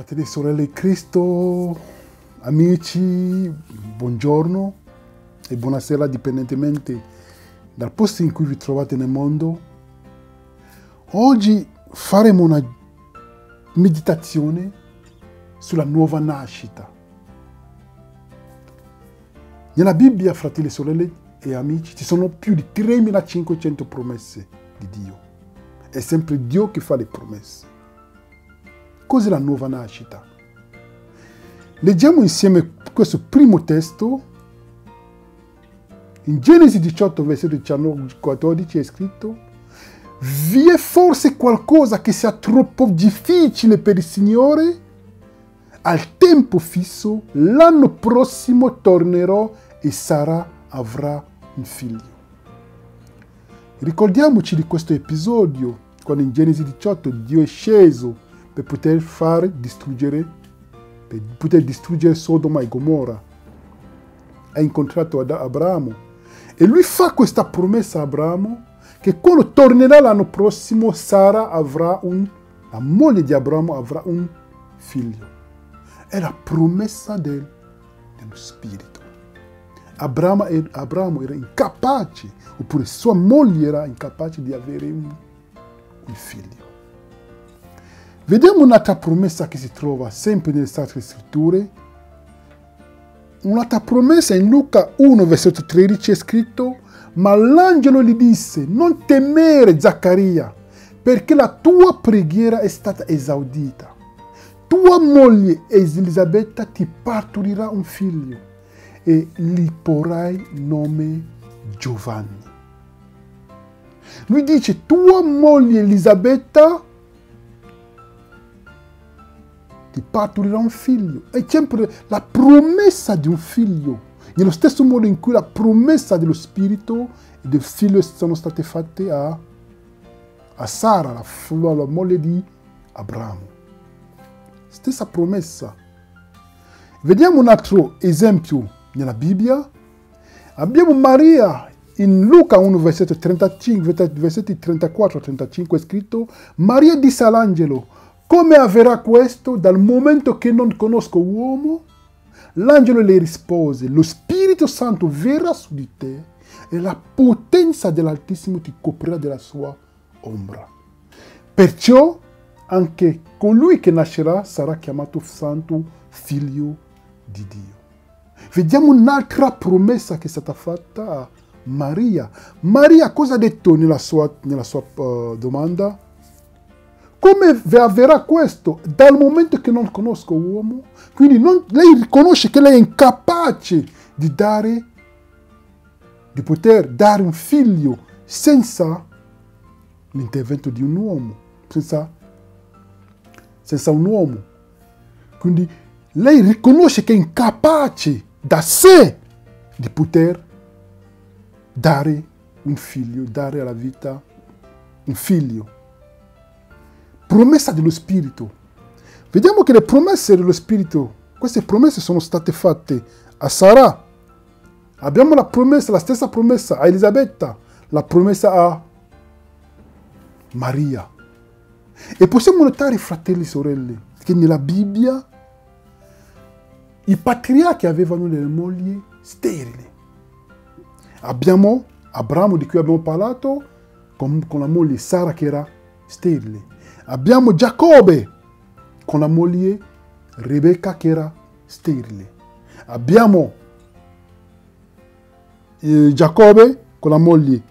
Fratelli e sorelle in Cristo, amici, buongiorno e buonasera dipendentemente dal posto in cui vi trovate nel mondo. Oggi faremo una meditazione sulla nuova nascita. Nella Bibbia, fratelli e sorelle e amici, ci sono più di 3500 promesse di Dio. È sempre Dio che fa le promesse. Cos'è la nuova nascita? Leggiamo insieme questo primo testo. In Genesi 18, versetto 14 è scritto: vi è forse qualcosa che sia troppo difficile per il Signore? Al tempo fisso, l'anno prossimo tornerò e Sara avrà un figlio. Ricordiamoci di questo episodio, quando in Genesi 18 Dio è sceso per poter distruggere Sodoma e Gomorra. Ha incontrato Abramo e lui fa questa promessa a Abramo che quando tornerà l'anno prossimo Sara la moglie di Abramo avrà un figlio. È la promessa dello Spirito. Abramo era incapace, oppure sua moglie era incapace di avere un figlio. Vediamo un'altra promessa che si trova sempre nelle Sacre Scritture. Un'altra promessa in Luca 1, versetto 13 è scritto: ma l'angelo gli disse: non temere, Zaccaria, perché la tua preghiera è stata esaudita. Tua moglie Elisabetta ti partorirà un figlio e gli porrai nome Giovanni. Lui dice: tua moglie Elisabetta ti partorirà un figlio. È sempre la promessa di un figlio. Nello stesso modo in cui la promessa dello Spirito e del figlio sono state fatte a Sara, la moglie di Abramo. Stessa promessa. Vediamo un altro esempio nella Bibbia. Abbiamo Maria. In Luca 1, versetto 35, versetti 34 a 35 è scritto: Maria disse all'angelo: come avverrà questo dal momento che non conosco uomo? L'angelo le rispose: lo Spirito Santo verrà su di te e la potenza dell'Altissimo ti coprirà della sua ombra. Perciò anche colui che nascerà sarà chiamato Santo Figlio di Dio. Vediamo un'altra promessa che è stata fatta a Maria. Maria cosa ha detto nella sua domanda? Come avverrà questo? Dal momento che non conosco uomo? Quindi lei riconosce che lei è incapace di poter dare un figlio senza l'intervento di un uomo, senza un uomo. Quindi lei riconosce che è incapace da sé di poter dare un figlio, dare alla vita un figlio. Promessa dello Spirito. Vediamo che le promesse dello Spirito, queste promesse sono state fatte a Sara. Abbiamo la stessa promessa a Elisabetta, la promessa a Maria. E possiamo notare, fratelli e sorelle, che nella Bibbia i patriarchi avevano delle mogli sterili. Abbiamo Abramo, di cui abbiamo parlato, con la moglie Sara che era sterile. Abbiamo Giacobbe con la moglie Rebecca che era sterile. Abbiamo Giacobbe con la moglie,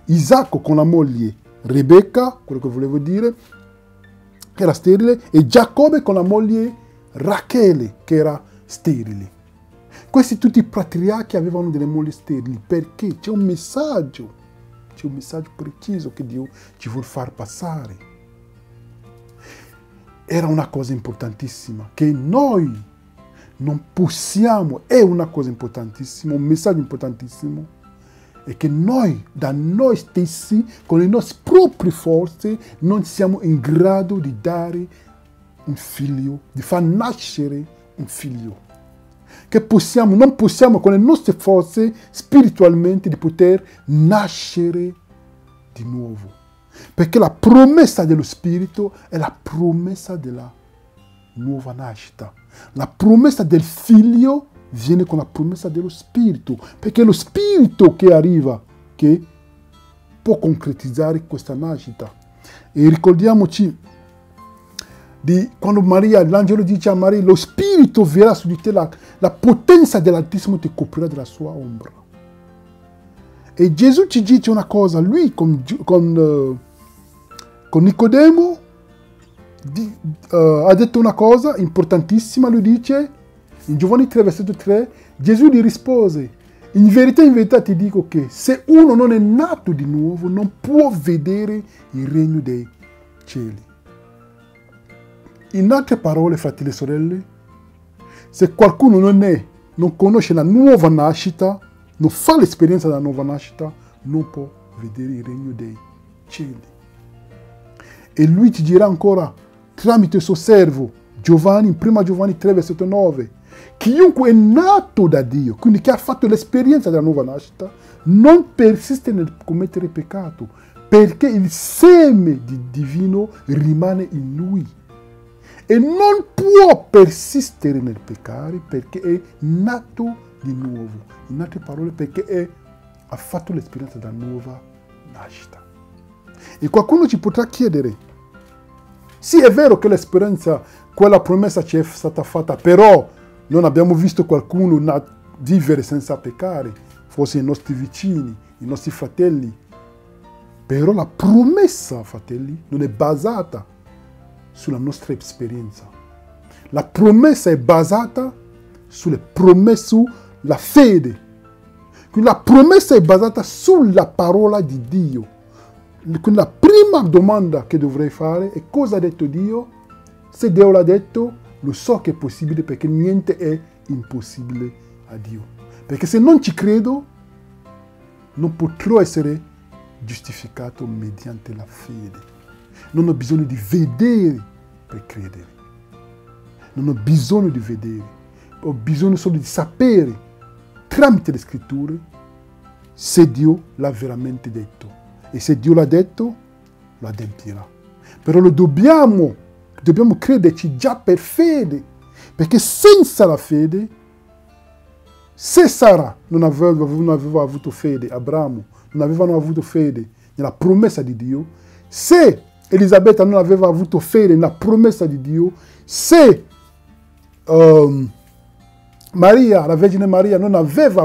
Isacco con la moglie Rebecca, quello che volevo dire, che era sterile, e Giacobbe con la moglie Rachele che era sterile. Questi tutti i patriarchi avevano delle mogli sterili perché c'è un messaggio preciso che Dio ci vuole far passare. Era una cosa importantissima che noi non possiamo, è una cosa importantissima, un messaggio importantissimo, è che noi, da noi stessi, con le nostre proprie forze, non siamo in grado di dare un figlio, di far nascere un figlio. Che non possiamo con le nostre forze spiritualmente di poter nascere di nuovo. Perché la promessa dello Spirito è la promessa della nuova nascita. La promessa del figlio viene con la promessa dello spirito, perché è lo spirito che arriva, che può concretizzare questa nascita. E ricordiamoci di quando l'angelo dice a Maria, lo spirito verrà su di te, la potenza dell'Altissimo ti coprirà della sua ombra. E Gesù ci dice una cosa, lui con Nicodemo ha detto una cosa importantissima, lui dice, in Giovanni 3, versetto 3, Gesù gli rispose, in verità ti dico che se uno non è nato di nuovo non può vedere il regno dei cieli. In altre parole, fratelli e sorelle, se qualcuno non conosce la nuova nascita, non fa l'esperienza della nuova nascita, non può vedere il regno dei cieli. E lui ci dirà ancora, tramite il suo servo, Giovanni, in 1 Giovanni 3, versetto 9, chiunque è nato da Dio, quindi che ha fatto l'esperienza della nuova nascita, non persiste nel commettere peccato, perché il seme divino rimane in lui. E non può persistere nel peccare perché è nato di nuovo. In altre parole, perché ha fatto l'esperienza della nuova nascita. E qualcuno ci potrà chiedere, sì, è vero che l'esperienza, quella promessa ci è stata fatta, però non abbiamo visto qualcuno vivere senza peccare, forse i nostri vicini, i nostri fratelli. Però la promessa, fratelli, non è basata sulla nostra esperienza. La promessa è basata sulle promesse, sulla fede. Quindi la promessa è basata sulla parola di Dio. Quindi la prima domanda che dovrei fare è cosa ha detto Dio? Se Dio l'ha detto, lo so che è possibile perché niente è impossibile a Dio. Perché se non ci credo, non potrò essere giustificato mediante la fede. Non ho bisogno di vedere per credere. Non ho bisogno di vedere. Ho bisogno solo di sapere, tramite le scritture, se Dio l'ha veramente detto. E se Dio l'ha detto, lo adempirà. Però dobbiamo crederci già per fede. Perché senza la fede, se Sara non aveva avuto fede, Abramo non avevano avuto fede nella promessa di Dio, se Elisabetta non aveva avuto fede nella promessa di Dio, se Maria, la Vergine Maria, non avesse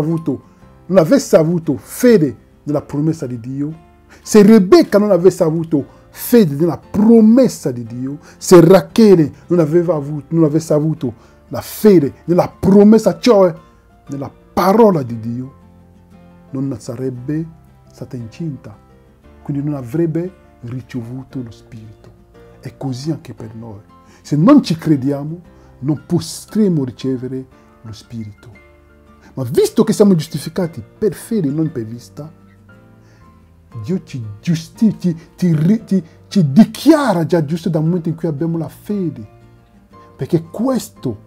avuto fede nella promessa di Dio, se Rebecca non avesse avuto fede nella promessa di Dio, se Rachele non avesse avuto la fede nella promessa, cioè nella parola di Dio, non sarebbe stata incinta, quindi non avrebbe ricevuto lo Spirito. È così anche per noi. Se non ci crediamo, non potremo ricevere lo Spirito. Ma visto che siamo giustificati per fede, non per vista, Dio ci dichiara già giusto dal momento in cui abbiamo la fede. Perché questo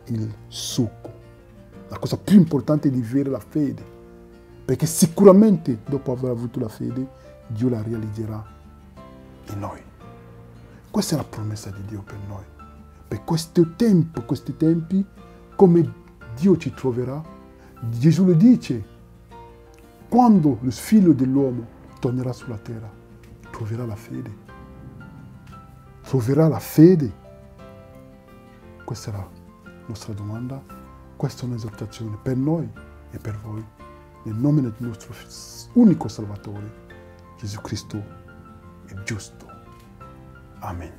è il succo. La cosa più importante è di vivere la fede. Perché sicuramente dopo aver avuto la fede, Dio la realizzerà in noi. Questa è la promessa di Dio per noi. Per questi tempi, come Dio ci troverà, Gesù lo dice, quando lo figlio dell'uomo tornerà sulla terra, troverà la fede. Troverà la fede? Questa è la nostra domanda, questa è un'esortazione per noi e per voi, nel nome del nostro unico Salvatore, Gesù Cristo è giusto. Amen.